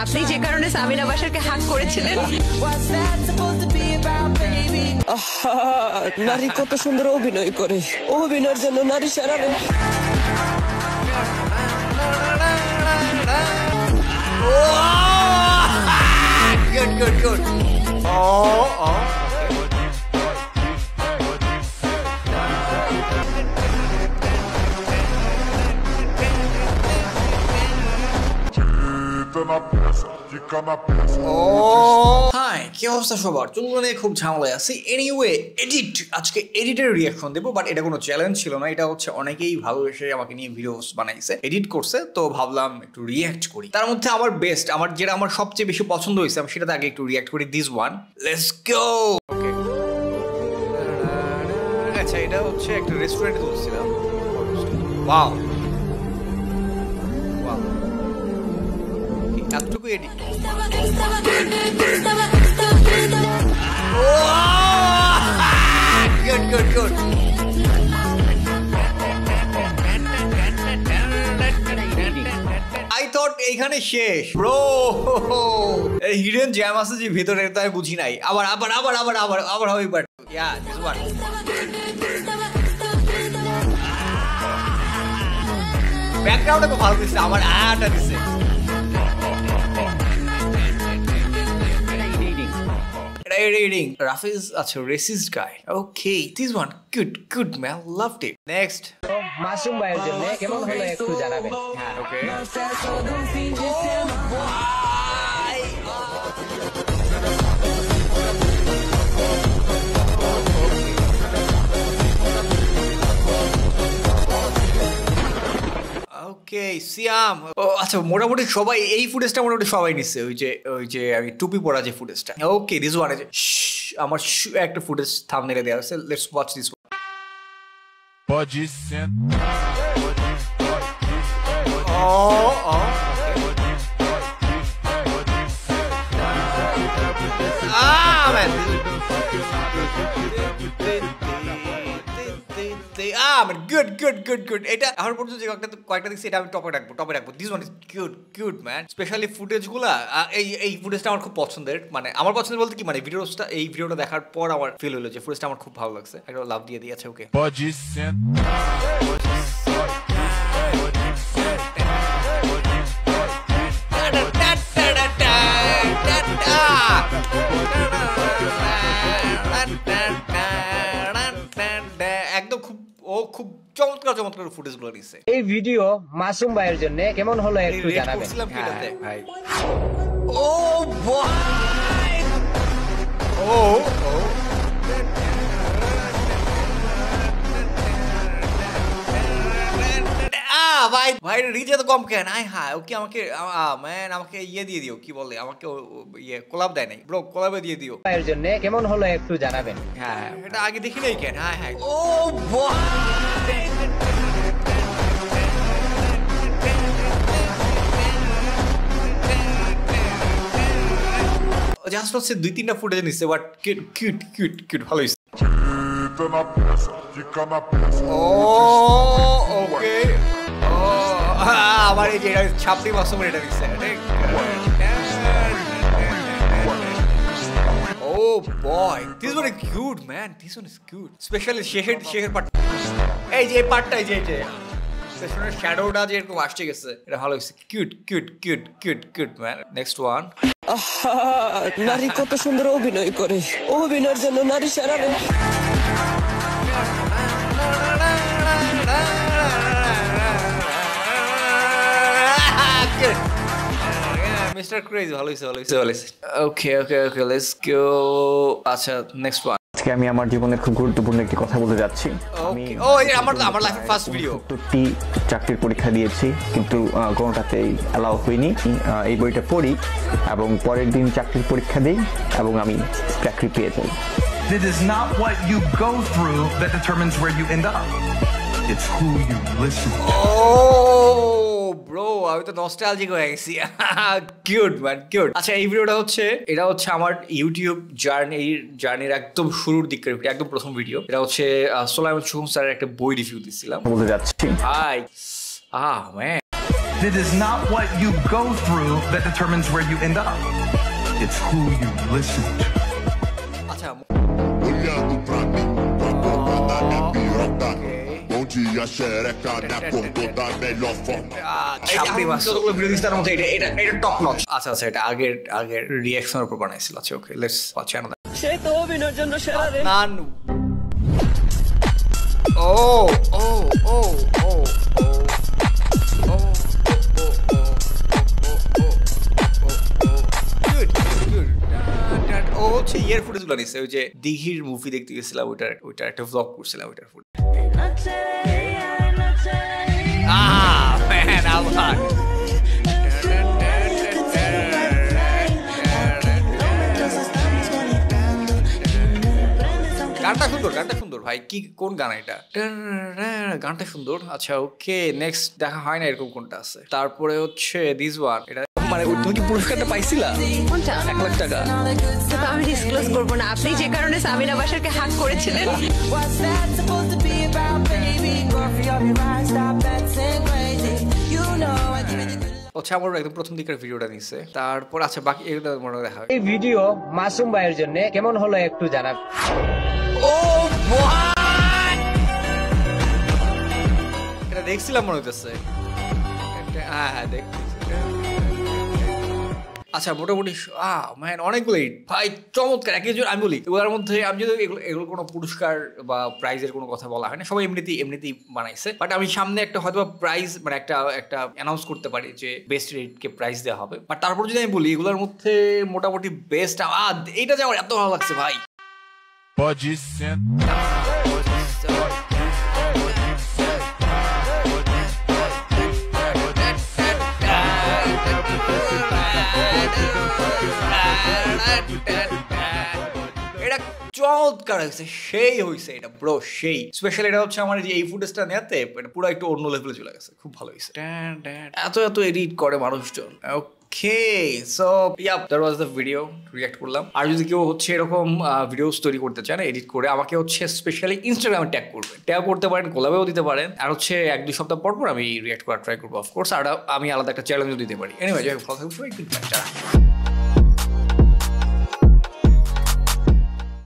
আপনি যে কারণে সামিনা বাশারকে হাক করেছিলেন। নারী কত সুন্দর অভিনয় করে, অভিনয়ের জন্য নারী সারা good. হাই, কি অবস্থা সবার? চুলগুলো নিয়ে খুব ঝামেলায় আছি। এনিওয়ে, আজকে এডিটের রিয়াকশন দেবো, বাট এটা কোনো চ্যালেঞ্জ ছিল না। এটা হচ্ছে অনেকেই ভালোবেসে আমাকে নিয়ে ভিডিওস বানাইছে, এডিট করছে, তো ভাবলাম একটু রিয়াক্ট করি। তার মধ্যে আমার বেস্ট, যেটা আমার সবচেয়ে বেশি পছন্দ হয়েছে, আমি সেটাতে আগে একটু রিয়াক্ট করি। This one, let's go. Okay, আচ্ছা, এটা হচ্ছে একটা রেস্টুরেন্টে তুলছিলাম। ওয়াও, এতটুকু এডিট। Good. I thought এইখানে শেষ, ব্রো। হিডেন জ্যাম আছে যে ভিতরে, তো আমি বুঝি নাই। আবার হবে, বাট ইয়া, দিস ওয়ান। ব্যাকগ্রাউন্ডে খুব ভালো দিচ্ছে, আমার আটা দিচ্ছে। Reading. Rafi's a racist guy. Okay, this one good man, loved it. Next. Masum ভাইয়ের জন্য কেমন হলো একটু জানাবেন। হ্যাঁ, okay. ওকে, সিয়াম। আচ্ছা, মোটামুটি সবাই এই ফুটেজটা সবাই নিচ্ছে, ওই যে আমি টুপি পরা যে ফুটেজটা। ওকে, দিস ওয়ান ইজ আমার একটা ফুটেজ থাম্বনেইলে দেওয়া আছে। Let's watch this. Pode ser. Man. Good. এটা আমার পর্যন্ত যে কয়েকটা দেখছি, এটা আমি টপে রাখবো। This one is cute man. Specially ফুটেজগুলা, এই ফুটেজটা আমার খুব পছন্দের। আমার পছন্দের বলতে কি, এই ভিডিওটা দেখার পর আমার ফিল হলো যে ফুটেজটা আমার খুব ভালো লাগছে। একটা লাভ দিয়ে দিয়েছে। ওকে, Pode ser. একদম খুব চমৎকার ফুটেজগুলো দিচ্ছে। এই ভিডিও মাসুম ভাইয়ের জন্য কেমন হলো একটু জানাবেন। ভাই, ও ভাই, ও ভাই রিচ এত কম কেন? ওকে, আমাকে ইয়ে দিয়ে দিও, কি বলে, আমাকে ইয়ে কোলাব দেয় নাই, ব্রো, কোলাবে দিয়ে দিও। ভাইয়ের জন্য কেমন হলো একটু জানাবেন। হ্যাঁ, এটা আগে দেখি নাই কেন? হ্যাঁ, ও ভাই, জাস্ট হচ্ছে 2-3টা ফুটেজ নিচ্ছে, বাট কিউট ভালো হয়েছে। ওকে, আমার এই যে ছাপড়ি মাসুম এটা দিচ্ছে। Oh boy, this one is cute man, this one is cute. Specially শেষের পার্ট, এই যে পার্টটা, এই যে পেছনের শ্যাডোটা যে এরকম আসছে গেছে, এটা ভালো হয়েছে। Cute man. Next one. নারী কত সুন্দর অভিনয় করে, অভিনয়ের জন্য নারী সারা মিস্টার ক্রেজি, ভালো হয়েছে। ওকে, লেটস গো। আচ্ছা, নেক্সট ওয়ান। আজকে আমি আমার জীবনের খুব গুরুত্বপূর্ণ একটি কথা বলতে যাচ্ছি। আমার লাইফের ফার্স্ট ভিডিও। 70টি চাকরির পরীক্ষা দিয়েছি, কিন্তু কোনোটাতেই অ্যালাউ হইনি। এই বইটা পড়ি এবং পরের দিন চাকরির পরীক্ষা দিই এবং আমি চাকরি পেয়ে যাই। It is not what you go through that determines where you end up. It's who you listen to. Bro, আমি তো নস্টালজিক হয়ে গেছি। Cute man, cute. আচ্ছা, এই ভিডিওটা এটা হচ্ছে আমার ইউটিউব জার্নির একদম শুরুর দিকের, একদম প্রথম ভিডিও। এটা হচ্ছে সোলাইমান সুকুম স্যারের একটা বই রিভিউ দিচ্ছিলাম। বলতে যাচ্ছি, hi, man, It is not what you go through that determines where you end up. It's who you listen to. আচ্ছা Olhando pra mim, quando tá na piroca. Bom dia, xereca, na ponta da melhor forma. যতগুলো video this তার মধ্যে এটা top notch. আচ্ছা আচ্ছা, এটা আগের রিয়াকশনের উপর বানাইছিল। আচ্ছা ওকে, লেটস ওয়াচ অ্যানাদার। সে তো অভিনয়ের জন্য সেরা রে। নান ও ও ও ও ও ও হচ্ছে ইয়ার ফুটেজ গুলো নিচ্ছে, ওই যে দিঘির মুভি দেখতে গেছিলাম, ওইটা একটা ভ্লগ করছিলাম ওইটার ফুটেজ। ম্যান আবার গানটা সুন্দর ভাই। কি কোন গান এটা? গানটা সুন্দর। আচ্ছা ওকে, নেক্সট দেখা হয় না এরকম কোনটা আছে। তারপরে হচ্ছে দিস ওয়ান, এটা মানে তুমি কি পুরস্কারটা পাইছিলা? কোনটা? 1 লাখ টাকা। তো আমি ডিসক্লোজ করবো না। আপনি যে কারণে সাবিনা বাশারকে হ্যাক করেছিলেন। আচ্ছা আমার একদম প্রথম দিকের ভিডিওটা নিছে, তারপর আচ্ছা বাকি এগুলো মনে হয় দেখা হয়। এই ভিডিও মাসুম ভাইয়ের জন্য কেমন হলো একটু জানাবেন। ও এটা দেখছিলাম মনে হইতেছে। হ্যাঁ দেখতেছি। আচ্ছা মোটামুটি ম্যান অনেকগুলোই ভাই চমৎকার। একজন আমি বলি এগুলোর মধ্যে আমি যদি এগুলো কোনো পুরস্কার বা প্রাইজের কোনো কথা বলা হয় না, সবাই এমনিতেই বানাইছে। বাট আমি সামনে একটা হয়তো প্রাইজ মানে একটা অ্যানাউন্স করতে পারি যে বেস্ট রেটকে প্রাইজ দেওয়া হবে। বাট তারপর যদি আমি বলি এগুলোর মধ্যে মোটামুটি বেস্ট এইটা যে আমার এত ভালো লাগছে ভাই। Pode sentar. এটা চমৎকার হয়েছে, সেই হয়েছে এটা ব্রো, সেই স্পেশাল। এটা হচ্ছে আমার যে এই ফুটেজটা নেওয়াতে এটা পুরো একটু অন্য লেভেলে চলে গেছে, খুব ভালো হয়েছে। এত এডিট করে মানুষজন। Okay, so yeah, that was the video react করলাম। আর যদি কেউ হচ্ছে এরকম ভিডিওস তৈরি করতে চান এডিট করে, আমাকে হচ্ছে স্পেশালি ইনস্টাগ্রামে ট্যাগ করবেন, ট্যাগ করতে পারেন, কোলাবেও দিতে পারেন। আর হচ্ছে 1-2 সপ্তাহ পর আমি রিয়াক্ট করার ট্রাই করবো অফকোর্স। আর আমি আলাদা একটা চ্যালেঞ্জও দিতে পারি। এনিওয়ে, যাই হোক, ভালো থাকবেন সবাই।